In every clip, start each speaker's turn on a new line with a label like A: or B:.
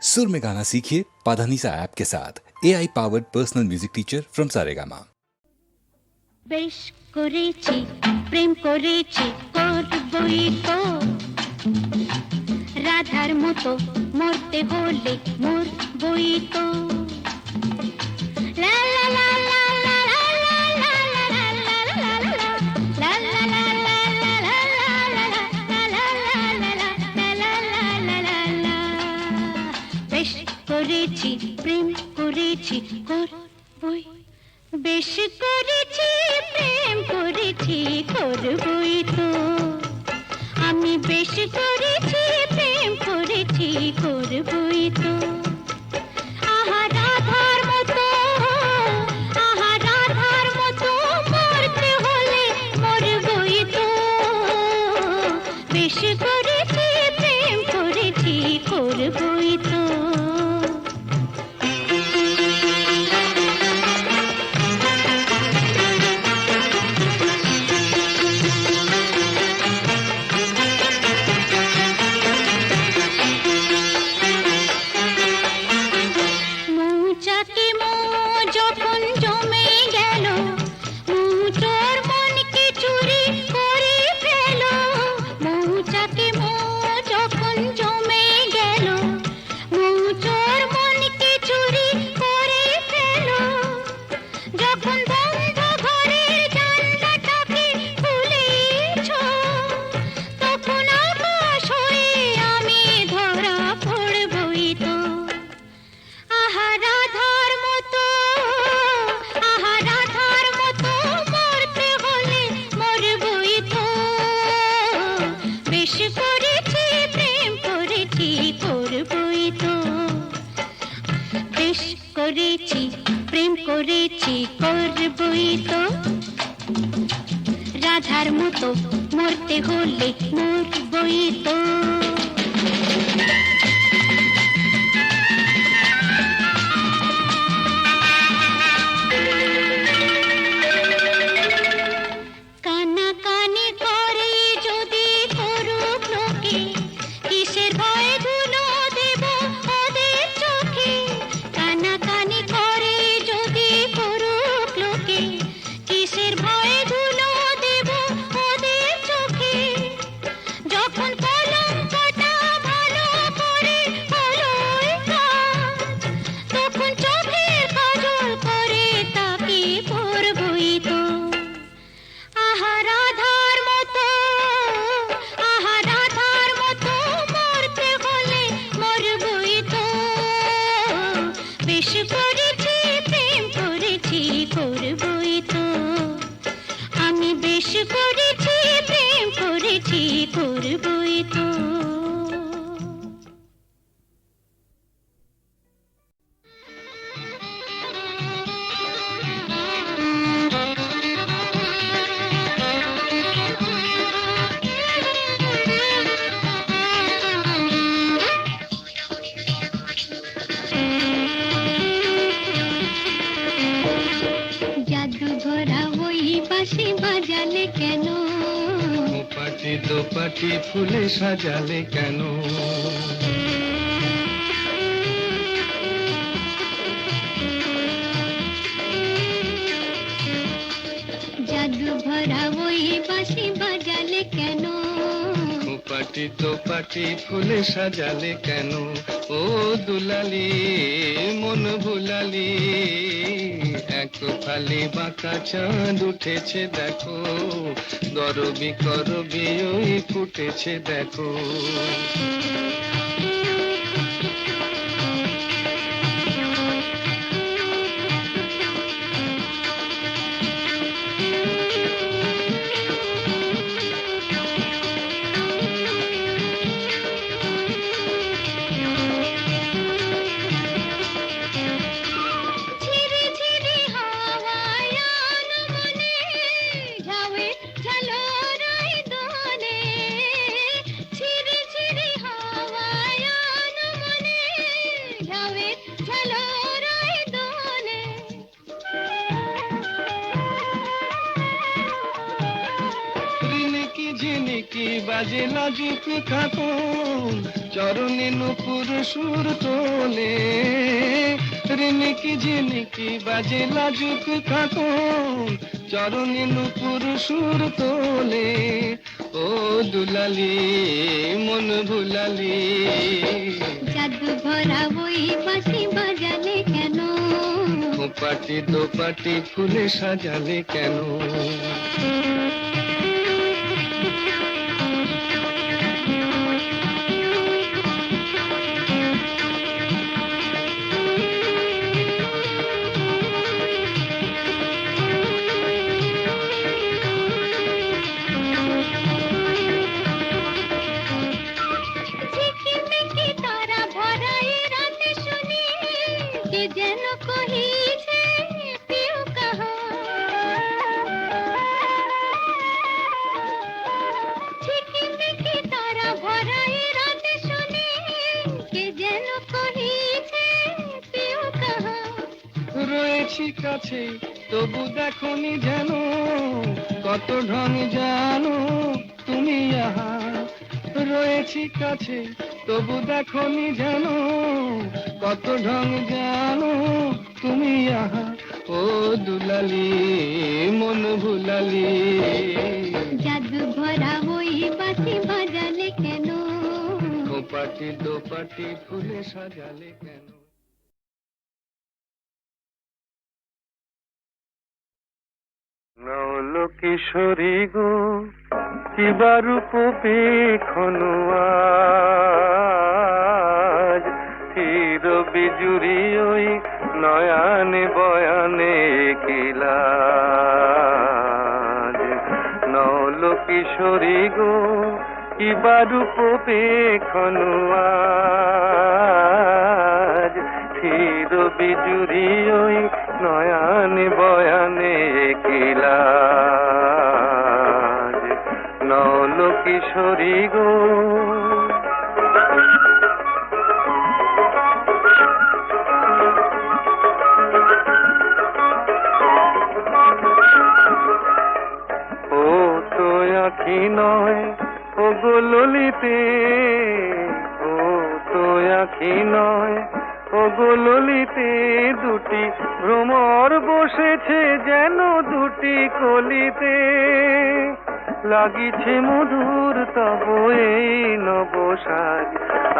A: सुर में गाना सीखिए पाधानीसा ऐप के साथ AI powered personal music teacher from Saregama.
B: বেশ করেছি প্রেম করেছি করবই তো রাধার মতো মরতে হলে মরবই তো লা লা লা লা লা লা লা লা লা লা লা লা লা বেশ করেছি প্রেম করেছি করবই বেশ করেছি প্রেম করেছি করবই তো আমি বেশ করেছি প্রেম করেছি করবই তো আহা রাধার মতো আহা রাধার মতো মরতে হলে মরবই তো বেশ করেছি প্রেম করেছি করবই তো করেছি প্রেম করেছি করবই তো রাধার মতো মরতে হলে মরবই তো কানাকানি করে যদি করুক লোকে কিসের ভয়ে ধুলো দেব ওদের চোখে কানাকানি করে যদি করুক লোকে কিসের ভয়ে ধুলো দেব ওদের চোখে যখন কলঙ্কটা ভালো করে হলোই কাজ তখন চোখের কাজল করে তাকে পরবই তো আহা রাধার মতো মরতে হলে মরবই তো বেশ করেছি প্রেম করেছি করবই তো আমি বেশ করেছি প্রেম করেছি করবই তো জাদু ঘোরা ওই বাঁশি বাজালে কেন
C: পাটি দোপাটি ফুলে সাজালে কেন
B: জাদু ভরা ওই বাঁশি বাজালে কেন
C: পাটি দোপাটি ফুলে সাজালে কেন ও দুলালি মন ভুলালি এক ফালি বাঁকা চাঁদ উঠেছে দেখো গরবি করবি ওই ফুটেছে দেখো
B: ঝিরি ঝিরি হাওয়ায় মনে ঝাউয়ে ঝালরাই দোলে ঝিরি ঝিরি হাওয়ায় মনে ঝাউয়ে ঝালরাই দোলে
C: ঝিনিকি ঝিনিকি বাজে লাজুক কাপন চরণে নুপুর সুর তোলে, রিনিকি ঝিনিকি বাজে লাজুক খাতুন, চরণে নুপুর সুর তোলে, ও দুলালি মন ভুলালি।
B: জাদু ভরা ওই বাঁশি বাজালে কেন,
C: পাটি দোপাটি ফুলে সাজালে কেন?
B: ঝিকিমিকি তারা ভরা এই রাতে শুনি, কে যেন কহিছে পিউ কাহা। ঝিকিমিকি তারা ভরা এই রাতে শুনি, কে যেন কহিছে পিউ কাহা।
C: রয়েছি কাছে তবু দেখনি যেন, কত ঢং জানো তুমি আহা। রয়েছি কাছে তবু দেখনি যেন, কত ঢং জানো তুমি আহা। ও দুলালি মন ভুলালি।
B: জাদু ভরা ওই বাঁশি বাজালে কেন,
C: পাটি দোপাটি ফুলে সাজালে কেন? নৌল কিশোরী গো কিবা রূপ পেখনু আজ, চির বিজুরি ওই নয়ানে বয়ানে কিলাজ। নৌল কিশোরী গো কিবা রূপ পেখনু আজ, চির বিজুরি ওই নয়ানে বয়ানে কিলাজ। নৌল কিশোরী গো ও তো আঁখি নয় ও গো ললিতে, ও তো আঁখি নয় ও গো ললিতে, দুটি ভ্রমর বসেছে যেন দুটি কলিতে। লাগিছে মধুর তব এই নবসাজ,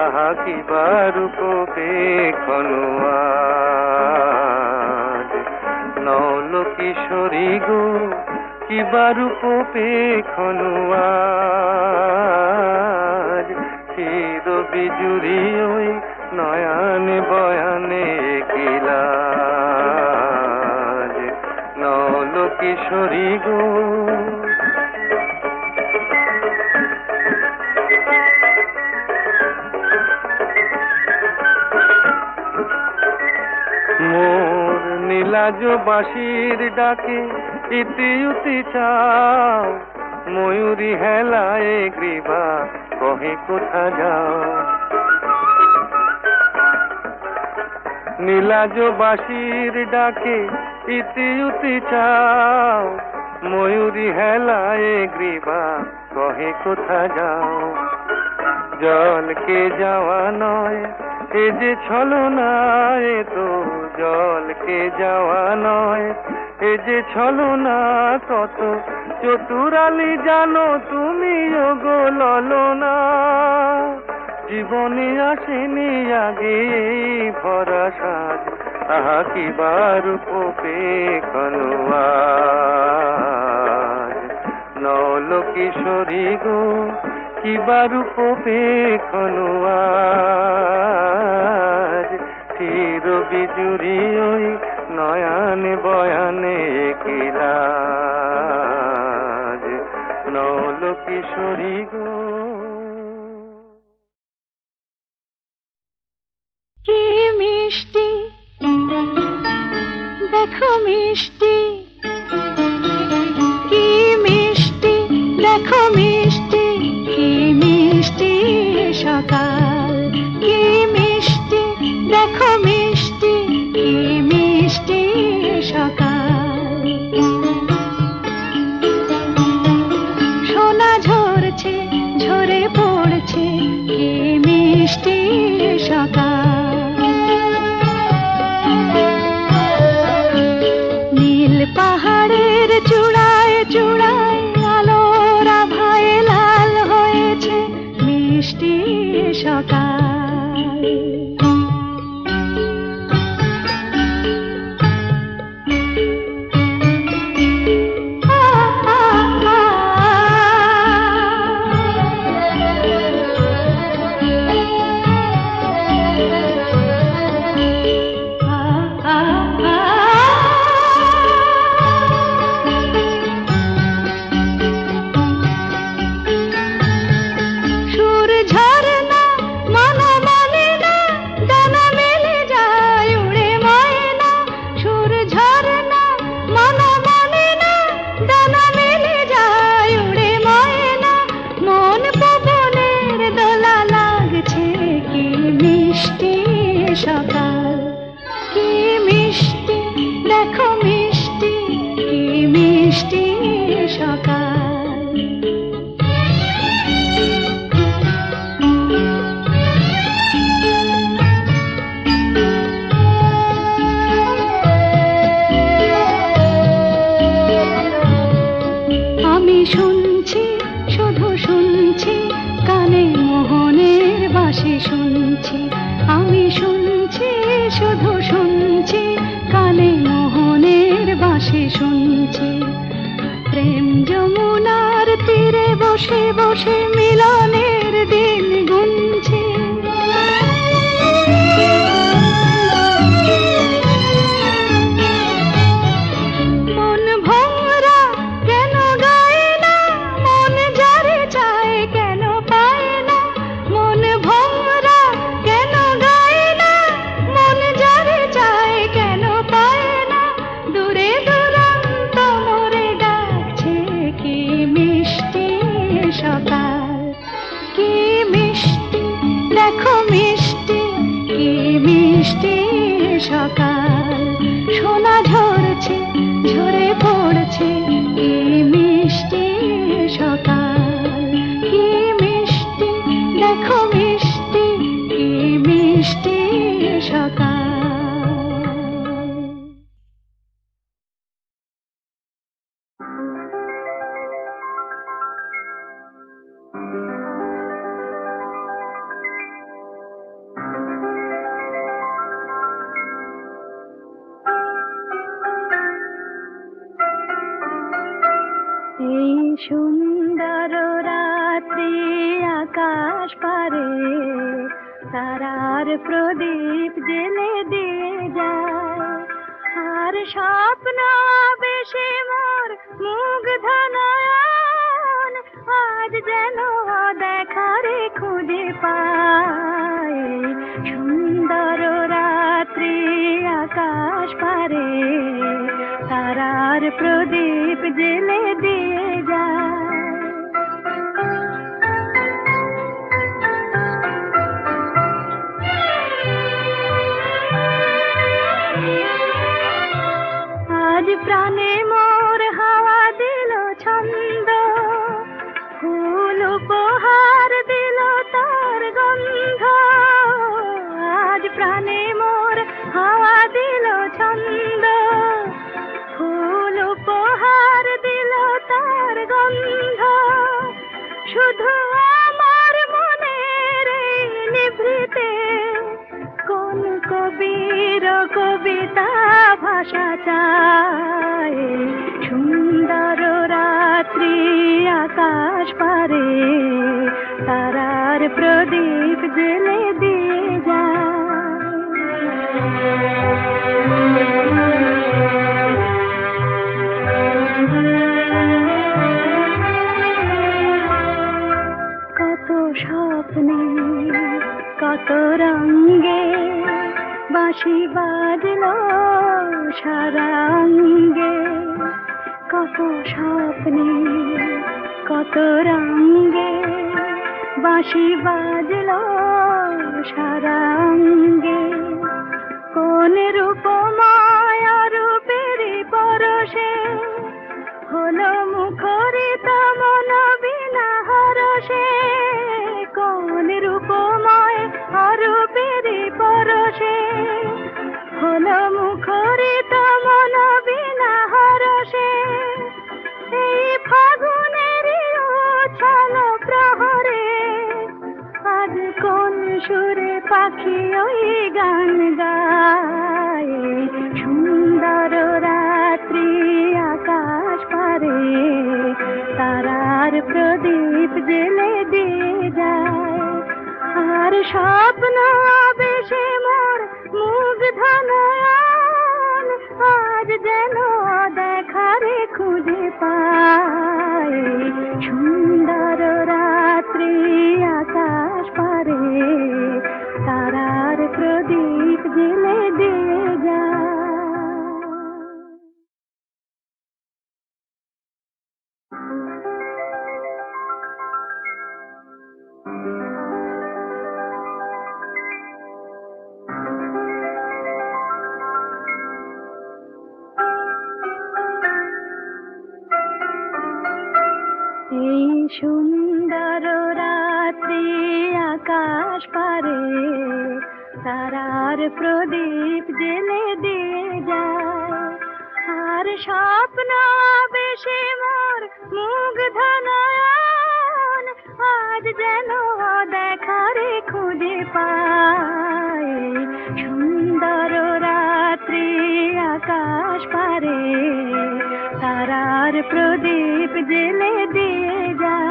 C: আহা কিবা রূপ পেখনু আজ। নৌল কিশোরী গো কিবা রূপ পেখনু আজ, চির বিজুরি ওই নয়ানে বয়ানে কিলাজ। নৌল কিশোরী গো মোর নীলাজ বাঁশির ডাকে ইতি উতি চাও, ময়ূরী হেলায় গ্রীবা কহে কোথা যাও। নীলাজ বাঁশির ডাকে ইতি উতি চাও, ময়ূরী হেলায় গ্রীবা কহে কোথা যাও। জলকে যাওয়া নয় এ যে ছলনা, এ তো জলকে যাওয়া নয় এ যে ছলনা। কত চতুরালি জানো তুমি ওগো ললনা, জীবনে আসেনি আগে এই ভরা সাজ, আহা কিবা রূপ পেখনু আজ। নৌল কিশোরী গো কিবা রূপ পেখনু আজ, চির বিজুরি ওই নয়ানে বয়ানে কিলাজ। নৌল কিশোরী গো
B: কি মিষ্টি দেখো মিষ্টি, কি মিষ্টি দেখো মিষ্টি, কি মিষ্টি সকাল। কি মিষ্টি দেখো মিষ্টি, কি মিষ্টি সকাল। সোনা ঝরছে ঝরে পড়ছে, কি মিষ্টি সকাল কি মিষ্টি দেখো মিষ্টি কি মিষ্টি সকাল আমি শুনছি শুধু শুনছি কানে মোহনের বাঁশি শুনছি আমি শুনছি শুধু শুনছি কানে মোহনের বাঁশি শুনছি প্রেম যমুনার তীরে বসে বসে মিলনের দিন গুনছি মন ভোরা কেন গায় না মন যারে চায় কেন পায় না মন ভোরা কেন গায় না মন যারে চায় কেন পায় না দূরে দূরান্ত মোরে ডাকছে কি মিষ্টি সকাল কি মিষ্টি দেখো মিষ্টি কি মিষ্টি সকাল সোনা ঝরছে ঝরে পড়ছে কি মিষ্টি সকাল কি মিষ্টি দেখো মিষ্টি কি মিষ্টি সকাল এই সুন্দর রাত্রি আকাশ পারে তারার প্রদীপ জেলে দিয়ে যায় আর স্বপ্ন বেশি মোর মুগ্ধ নয়ন আজ যেন দেখারে খুঁজে পায় সুন্দর রাত্রি আকাশ পারে তারার প্রদীপ জেলে দিয়ে যায় আজ প্রাণে মোর হাওয়া দিল ছন্দ ফুল উপহার দিল তার গন্ধ আজ প্রাণে মোর হাওয়া দিল ছন্দ ফুল উপহার দিল তার গন্ধ শুধু আমার মনের এই নিভৃতে কোন কবির কবিতা ভাষা চায় সুন্দর রাত্রি আকাশ পারে তারার প্রদীপ জেলে দিয়ে কত স্বপ্নে কত রঙে বাঁশি বাজলো সারাঙ্গে কত স্বপ্নে কত রঙে বাঁশি বাজলো সারাঙ্গে কোন রূপময় রূপের পরশে হলো মুখরিত মন বিনা হরষে কোন রূপময় অরূপের পরশে হলো মুখরিত মন বিনা হরষে এই ফাগুনের উছল প্রহরে আজ কোন সুরে পাখি ওই গান গায় সুন্দর রাত্রি আকাশ পারে তারার প্রদীপ জেলে দিয়ে যায় আর স্বপ্ন বেশে মোর মুগ্ধ নয়ন আজ যেন দেখারে খুঁজে পায় সুন্দর রাত্রি আকাশ পারে তারার প্রদীপ জেলে দিয়ে যায় তারার প্রদীপ জেলে দিয়ে যায় আর স্বপ্ন বেশি মোর মুগ্ধ নয়ন আজ যেন দেখারে খুঁজে পায় সুন্দর রাত্রি আকাশ পারে তারার প্রদীপ জেলে দিয়ে যায়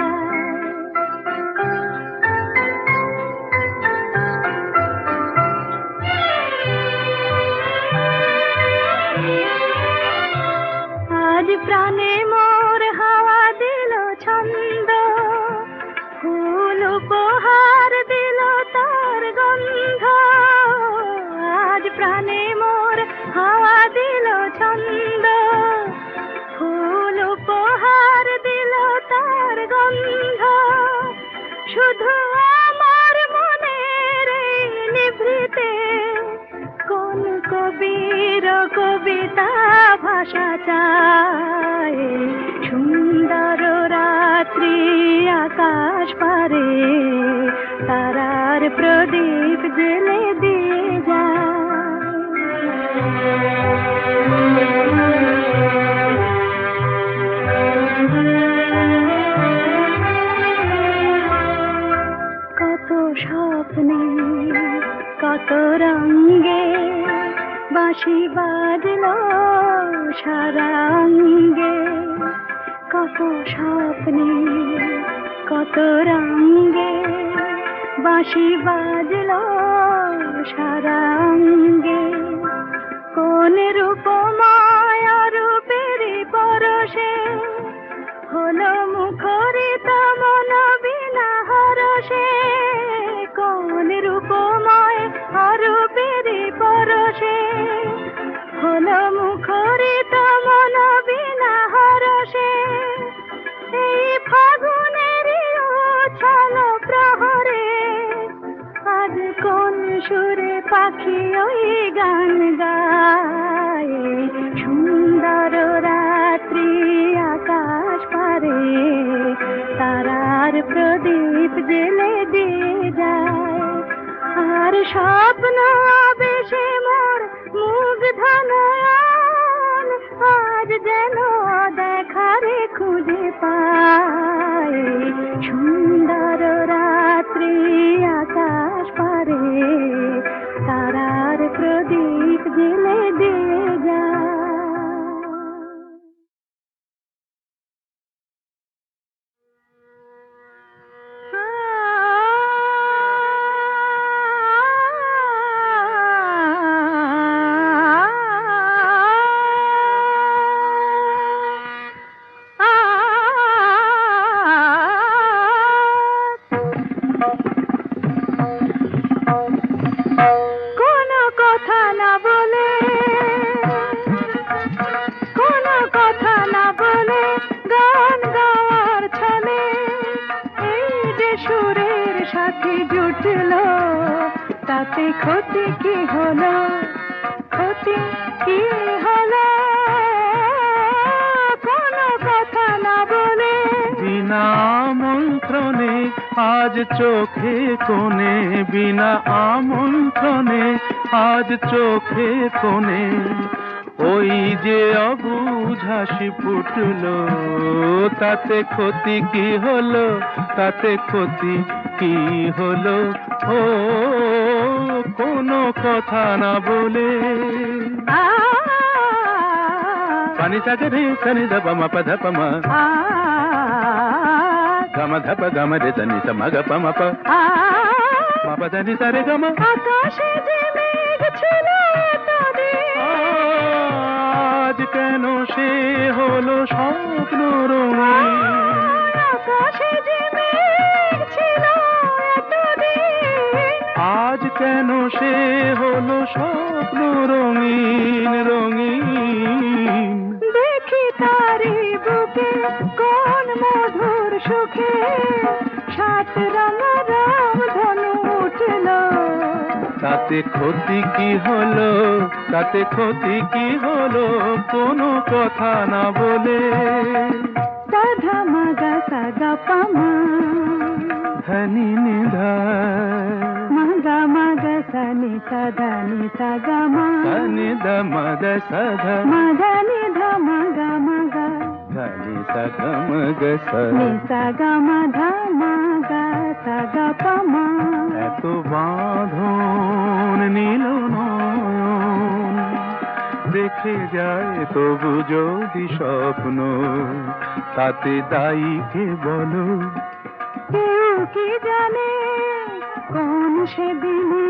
B: আজ প্রাণে মোর হাওয়া দিল ছন্দ ফুল উপহার দিল তার গন্ধ আজ প্রাণে মোর হাওয়া দিল ছন্দ ফুল উপহার দিল তার গন্ধ শুধু আমার মনের এই নিভৃতে কোন কবির কবিতা ভাষা চায় সুন্দর রাত্রি আকাশ পারে তারার প্রদীপ জেলে দিয়ে কত স্বপ্নে কত রঙে বাঁশি বাজলো সারা অঙ্গে কত স্বপ্নে কত রঙে বাঁশি বাজলো সারা অঙ্গে কোন রূপময় রূপের পরশে হলো মুখরিত মন বিনা হরষে কোন রূপময় রূপের পরশে হলো মুখরিত মন বিনা হরষে এই ফাগুনের উচ্ছল প্রহরে আজ কোন সুরে পাখি ওই গান গায় সুন্দর রাত্রি আকাশ পারে তারার প্রদীপ জেলে দিয়ে যায় আর স্বপ্ন বেশে মোর মুগ্ধ নয়ন আজ যেন দেখারে খুঁজে পায় সুন্দর রাত্রি আকাশ পারে তারার প্রদীপ জেলে দিয়ে যায় কোনো কথা না বলে কোনো কথা না বলে গান গাওয়ার ছলে এই যে সুরের সাথে জুটলো তাতে ক্ষতি কি হলো ক্ষতি কি হলো কোনো কথা না বলে
C: বিনা আমন্ত্রণে আজ চোখে কোণে বিনা আমন্ত্রণে আজ চোখে কোণে ওই যে অবুঝ হাসি ফুটলো তাতে ক্ষতি কি হলো তাতে ক্ষতি কি হলো ও কোনো কথা না বলে পানি সাথে রে সনি দপ মা পধ পমা গম ধপ গম রে সনি সম গ পম প মা পধ নি সরে গম
B: আকাশে যে মেঘ ছিল এতদিন
C: আজ কেন সে হলো স্বপ্ন রঙিন
B: আকাশে যে মেঘ ছিল এতদিন
C: আজ কেন সে হলো স্বপ্ন রঙিন রঙিন
B: দেখি তারি বুকে কোন মধুর সুখে সাত রঙ রাম ধনু উঠল
C: তাতে ক্ষতি কি হলো তাতে ক্ষতি কি হলো কোনো কথা না বলে
B: সাধা মাগা সাগা পামা
C: ধনি নিধা
B: মাগা মাগা
D: নি সা ধা নি সা গা মা
C: নি দ ম গ সা ধা
D: মা ধা নি ধা মা গা মা গা
C: ধা নি সা গ ম গ সা
D: নি সা গা মা ধা মা গা সা গা পা মা
C: এত বাঁধন নীল নয়ন দেখে যায় তবু যদি স্বপ্ন তাতে দায়ী কে বলো
D: কেউ কি জানে কোন সেদিনে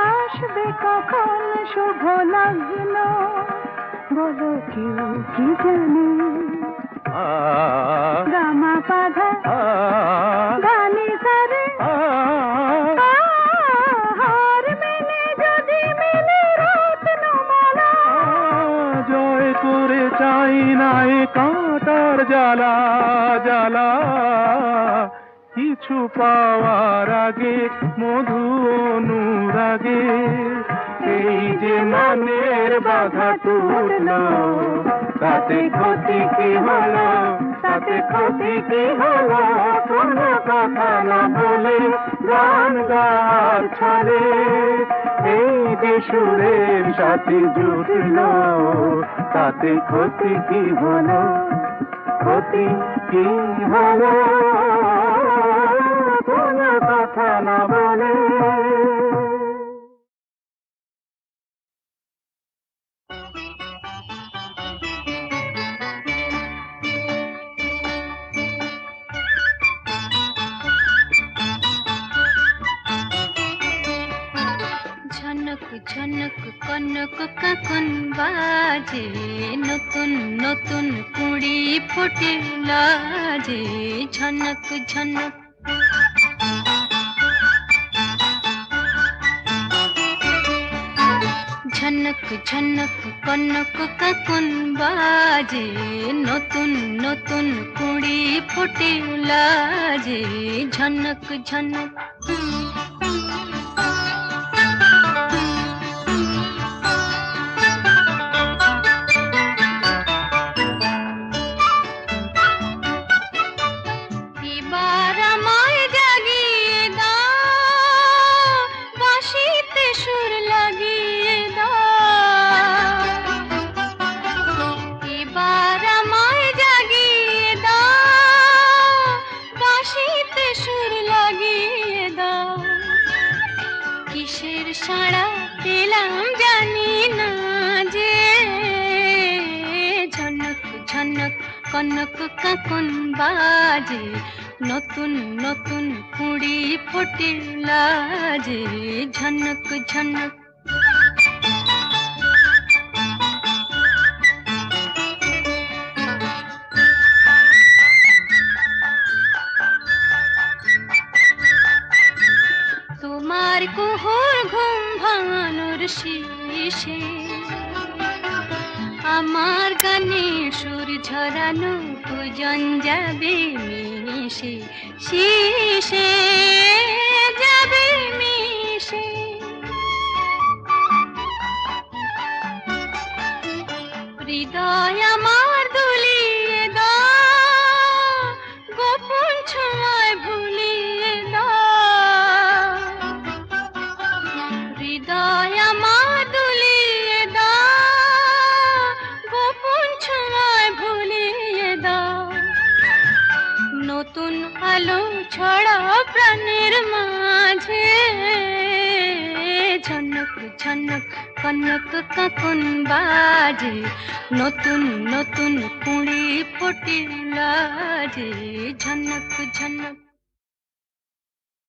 D: আসবে কখন শুভ লগ্ন বলো কেউ কি জানে
C: আ
D: গামা পাধা
C: আ
D: গানি সারে
C: আ
D: হার মেলে যদি মেলে রত্নমালা
C: জয় করে চাই না এ কাঁটার জ্বালা জ্বালা কিছু পাওয়ার আগে মধু অনুরাগে এই যে মনের বাধা টুটলো তাতে ক্ষতি কি হলো তাতে ক্ষতি কি হলো কোনো কথা না বলে গান গাওয়ার ছলে এই যে সুরের সাথে জুটলো তাতে ক্ষতি কি হলো ক্ষতি কি হলো কোনো কথা না বলে
B: ঝনক ঝনক কনক কাকন বাজে নতুন নতুন কুড়ি ফোটে লাজে ঝনক ঝনক ঝনক ঝনক কনক কাকন বাজে নতুন নতুন কুড়ি ফোটে লাজে ঝনক ঝনক এবার আমায় জাগিয়ে দাও বাঁশিতে সুর লাগিয়ে দাও এবার আমায় জাগিয়ে দাও বাঁশিতে সুর লাগিয়ে দাও কিসের সাড়া পেলাম জানি না যে ঝনক ঝনক কনক কাকন বাজে নতুন নতুন কুড়ি ফোটে লাজে ঝনক ঝনক তোমার কুহুর ঘুম ভাঙানোর শীষে আমার গানে সুর ঝরানো পূজন যাবে মিশে শীষে যাবে মিশে হৃদয় আমার দুলিয়ে দাও গোপন ছোঁয়ায় ভুলিয়ে দাও হৃদয় আমার দুলিয়ে দাও গোপন ছোঁয়ায় ভুলিয়ে দাও নতুন আলো ছড়া প্রাণের মাঝে ঝনক ঝনক কনক কাকন বাজে নতুন নতুন কুড়ি ফোটে লাজে ঝনক ঝনক